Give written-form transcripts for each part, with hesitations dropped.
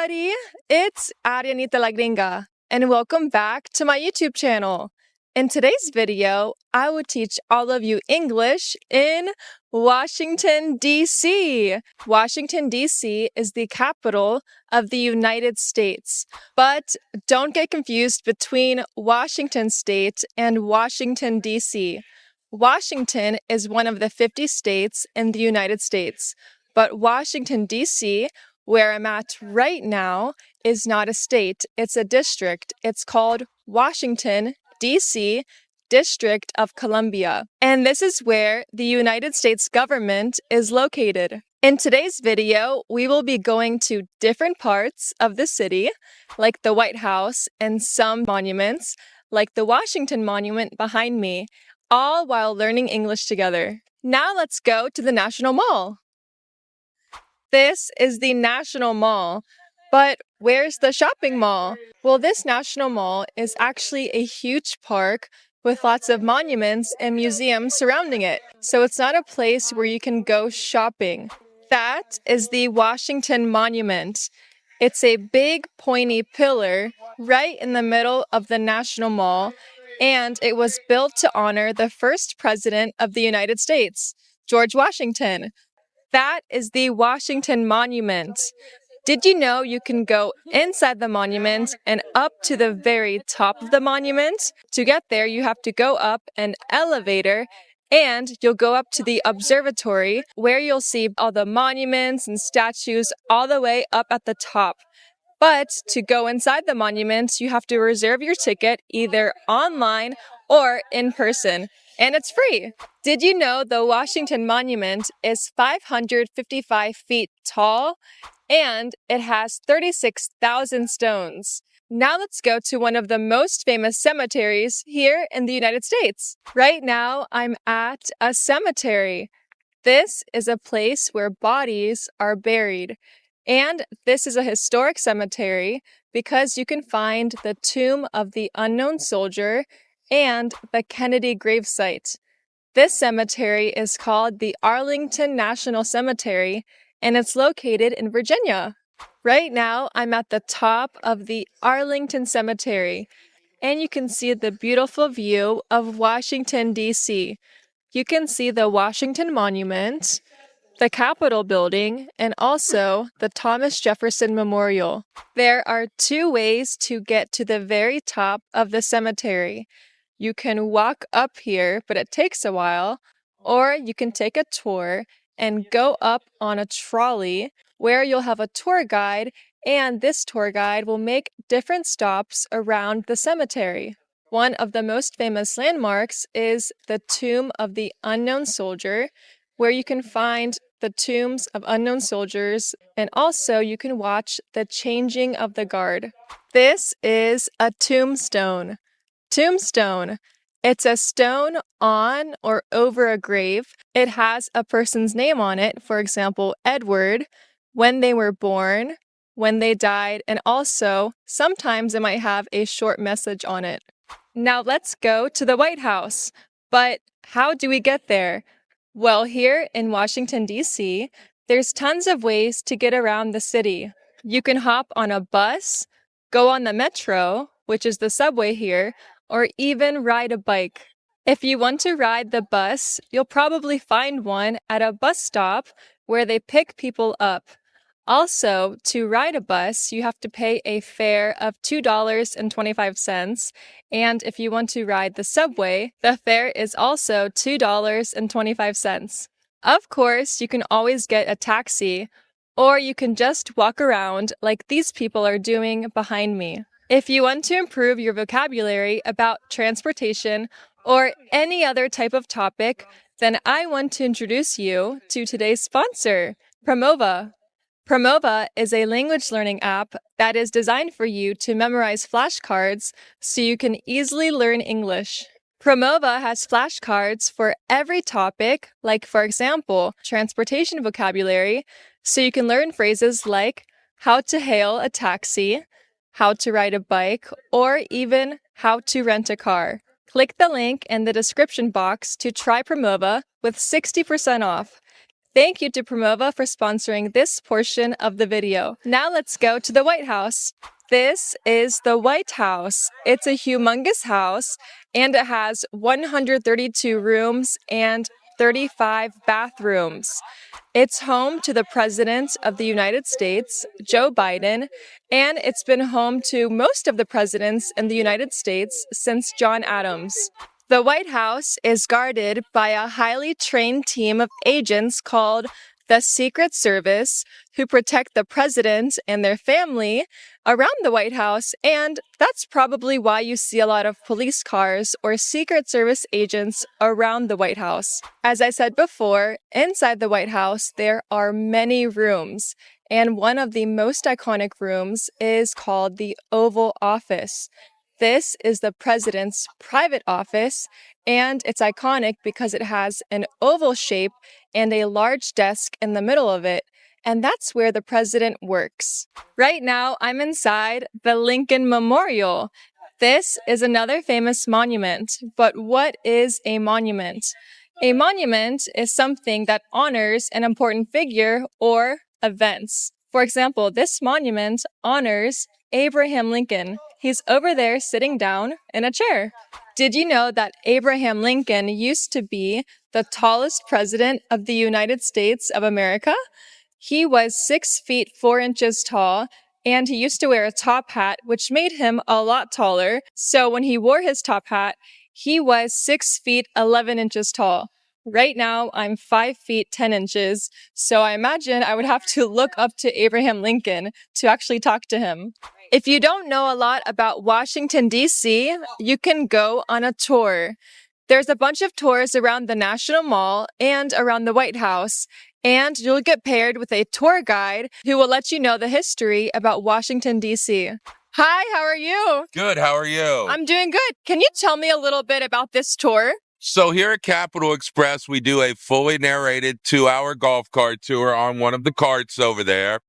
everybody, it's Arianita La Gringa, and welcome back to my YouTube channel. In today's video, I will teach all of you English in Washington, D.C. Washington, D.C. is the capital of the United States, but don't get confused between Washington State and Washington, D.C. Washington is one of the 50 states in the United States, but Washington, D.C., where I'm at right now, is not a state, it's a district. It's called Washington, D.C., District of Columbia. And this is where the United States government is located. In today's video, we will be going to different parts of the city, like the White House and some monuments, like the Washington Monument behind me, all while learning English together. Now let's go to the National Mall. This is the National Mall, but where's the shopping mall? Well, this National Mall is actually a huge park with lots of monuments and museums surrounding it. So it's not a place where you can go shopping. That is the Washington Monument. It's a big pointy pillar right in the middle of the National Mall, and it was built to honor the first president of the United States, George Washington. That is the Washington Monument. Did you know you can go inside the monument and up to the very top of the monument? To get there, you have to go up an elevator and you'll go up to the observatory where you'll see all the monuments and statues all the way up at the top. But to go inside the monument, you have to reserve your ticket either online or in person. And it's free. Did you know the Washington Monument is 555 feet tall and it has 36,000 stones? Now let's go to one of the most famous cemeteries here in the United States. Right now, I'm at a cemetery. This is a place where bodies are buried. And this is a historic cemetery because you can find the tomb of the unknown soldier and the Kennedy gravesite. This cemetery is called the Arlington National Cemetery, and it's located in Virginia. Right now, I'm at the top of the Arlington Cemetery, and you can see the beautiful view of Washington, D.C. You can see the Washington Monument, the Capitol Building, and also the Thomas Jefferson Memorial. There are two ways to get to the very top of the cemetery. You can walk up here, but it takes a while, or you can take a tour and go up on a trolley where you'll have a tour guide, and this tour guide will make different stops around the cemetery. One of the most famous landmarks is the Tomb of the Unknown Soldier, where you can find the tombs of unknown soldiers, and also you can watch the changing of the guard. This is a tombstone. Tombstone. It's a stone on or over a grave. It has a person's name on it, for example, Edward, when they were born, when they died, and also sometimes it might have a short message on it. Now let's go to the White House. But how do we get there? Well, here in Washington, D.C., there's tons of ways to get around the city. You can hop on a bus, go on the metro, which is the subway here, or even ride a bike. If you want to ride the bus, you'll probably find one at a bus stop where they pick people up. Also, to ride a bus, you have to pay a fare of $2.25, and if you want to ride the subway, the fare is also $2.25. Of course, you can always get a taxi, or you can just walk around like these people are doing behind me. If you want to improve your vocabulary about transportation or any other type of topic, then I want to introduce you to today's sponsor, Promova. Promova is a language learning app that is designed for you to memorize flashcards so you can easily learn English. Promova has flashcards for every topic, like, for example, transportation vocabulary, so you can learn phrases like how to hail a taxi, how to ride a bike, or even how to rent a car. Click the link in the description box to try Promova with 60% off. Thank you to Promova for sponsoring this portion of the video. Now let's go to the White House. This is the White House. It's a humongous house, and it has 132 rooms and 35 bathrooms. It's home to the President of the United States, Joe Biden, and it's been home to most of the presidents in the United States since John Adams. The White House is guarded by a highly trained team of agents called the Secret Service who protect the president and their family around the White House, and that's probably why you see a lot of police cars or Secret Service agents around the White House. As I said before, inside the White House, there are many rooms, and one of the most iconic rooms is called the Oval Office. This is the president's private office, and it's iconic because it has an oval shape and a large desk in the middle of it, and that's where the president works. Right now, I'm inside the Lincoln Memorial. This is another famous monument, but what is a monument? A monument is something that honors an important figure or events. For example, this monument honors Abraham Lincoln. He's over there sitting down in a chair. Did you know that Abraham Lincoln used to be the tallest president of the United States of America? He was 6 feet 4 inches tall, and he used to wear a top hat, which made him a lot taller. So when he wore his top hat, he was 6 feet 11 inches tall. Right now, I'm 5 feet 10 inches, so I imagine I would have to look up to Abraham Lincoln to actually talk to him. If you don't know a lot about Washington, D.C., you can go on a tour. There's a bunch of tours around the National Mall and around the White House, and you'll get paired with a tour guide who will let you know the history about Washington, D.C. Hi, how are you? Good, how are you? I'm doing good. Can you tell me a little bit about this tour? So here at Capital Express, we do a fully narrated 2-hour golf cart tour on one of the carts over there.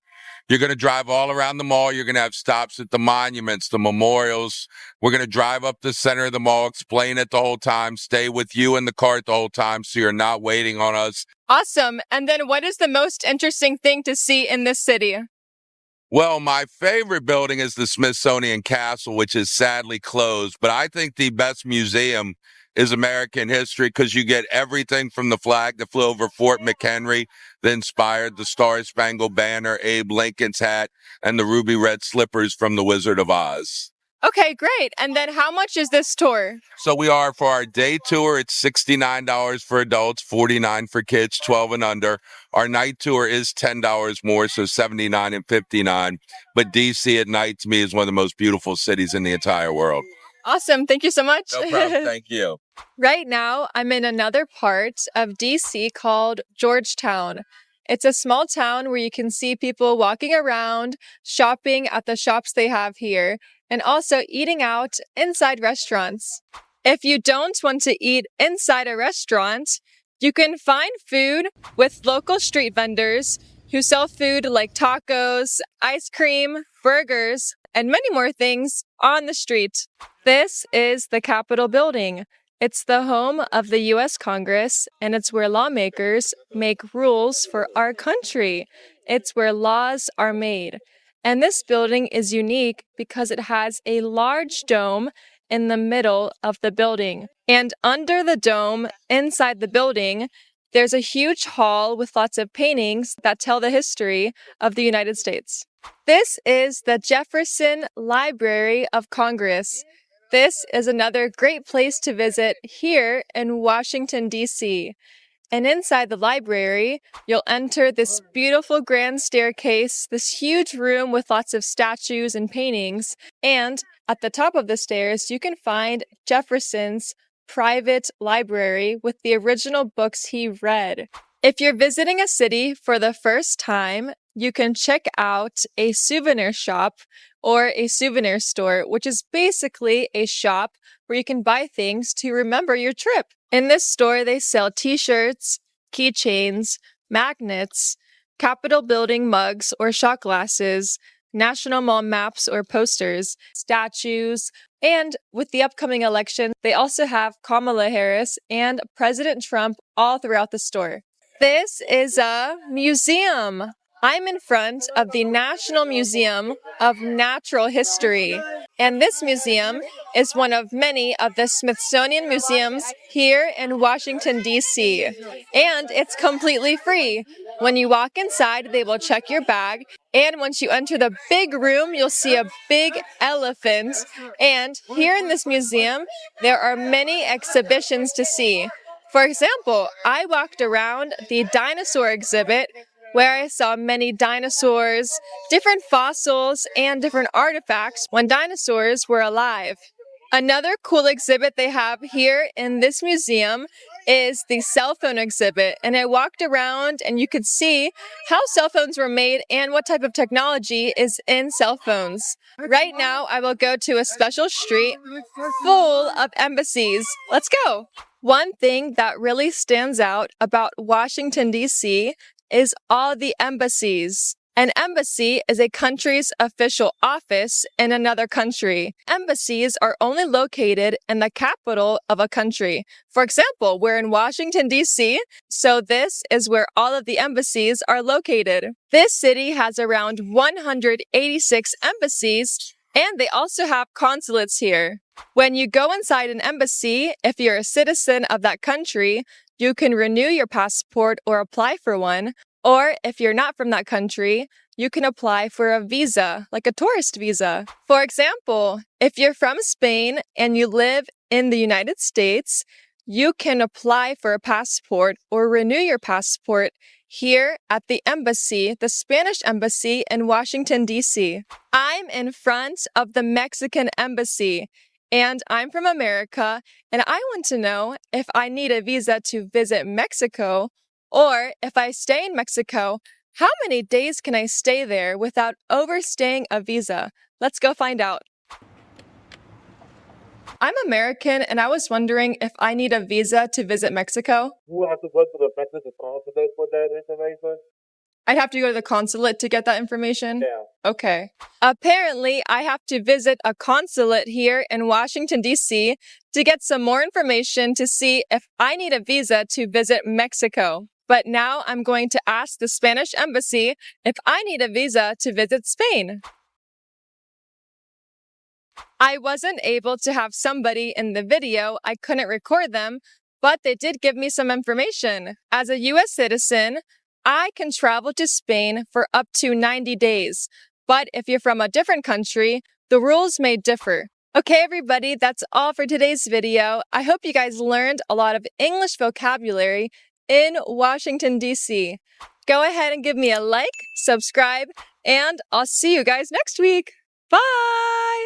You're going to drive all around the mall. You're going to have stops at the monuments, the memorials. We're going to drive up the center of the mall, explain it the whole time, stay with you in the cart the whole time so you're not waiting on us. Awesome. And then what is the most interesting thing to see in this city? Well, my favorite building is the Smithsonian Castle, which is sadly closed. But I think the best museum is American history because you get everything from the flag that flew over Fort McHenry that inspired the Star-Spangled Banner, Abe Lincoln's hat, and the ruby red slippers from the Wizard of Oz. Okay, great. And then how much is this tour? So for our day tour, it's $69 for adults, $49 for kids, 12 and under. Our night tour is $10 more, so $79 and $59. But DC at night to me is one of the most beautiful cities in the entire world. Awesome. Thank you so much. No problem. Thank you. Right now, I'm in another part of DC called Georgetown. It's a small town where you can see people walking around, shopping at the shops they have here, and also eating out inside restaurants. If you don't want to eat inside a restaurant, you can find food with local street vendors who sell food like tacos, ice cream, burgers, and many more things on the street. This is the Capitol building. It's the home of the U.S. Congress, and it's where lawmakers make rules for our country. It's where laws are made. And this building is unique because it has a large dome in the middle of the building. And under the dome, inside the building, there's a huge hall with lots of paintings that tell the history of the United States. This is the Jefferson Library of Congress. This is another great place to visit here in Washington, D.C. And inside the library, you'll enter this beautiful grand staircase, this huge room with lots of statues and paintings. And at the top of the stairs, you can find Jefferson's private library with the original books he read. If you're visiting a city for the first time, you can check out a souvenir shop or a souvenir store, which is basically a shop where you can buy things to remember your trip. In this store, they sell t-shirts, keychains, magnets, Capitol building mugs or shot glasses, National Mall maps or posters, statues, and with the upcoming election, they also have Kamala Harris and President Trump all throughout the store. This is a museum. I'm in front of the National Museum of Natural History. And this museum is one of many of the Smithsonian museums here in Washington, D.C. And it's completely free. When you walk inside, they will check your bag. And once you enter the big room, you'll see a big elephant. And here in this museum, there are many exhibitions to see. For example, I walked around the dinosaur exhibit where I saw many dinosaurs, different fossils, and different artifacts when dinosaurs were alive. Another cool exhibit they have here in this museum is the cell phone exhibit, and I walked around and you could see how cell phones were made and what type of technology is in cell phones. Right now, I will go to a special street full of embassies. Let's go! One thing that really stands out about Washington, D.C. is all the embassies. An embassy is a country's official office in another country. Embassies are only located in the capital of a country. For example, we're in Washington, D.C., so this is where all of the embassies are located. This city has around 186 embassies, and they also have consulates here. When you go inside an embassy, if you're a citizen of that country, you can renew your passport or apply for one. Or if you're not from that country, you can apply for a visa, like a tourist visa. For example, if you're from Spain and you live in the United States, you can apply for a passport or renew your passport here at the embassy, the Spanish embassy in Washington, D.C. I'm in front of the Mexican embassy, and I'm from America, and I want to know if I need a visa to visit Mexico, or if I stay in Mexico, how many days can I stay there without overstaying a visa? Let's go find out. I'm American, and I was wondering if I need a visa to visit Mexico. You have to go to the Mexican consulate for that information? I'd have to go to the consulate to get that information? Yeah. Okay. Apparently, I have to visit a consulate here in Washington, D.C. to get some more information to see if I need a visa to visit Mexico. But now I'm going to ask the Spanish embassy if I need a visa to visit Spain. I wasn't able to have somebody in the video. I couldn't record them, but they did give me some information. As a U.S. citizen, I can travel to Spain for up to 90 days. But if you're from a different country, the rules may differ. Okay, everybody, that's all for today's video. I hope you guys learned a lot of English vocabulary in Washington, D.C. Go ahead and give me a like, subscribe, and I'll see you guys next week. Bye!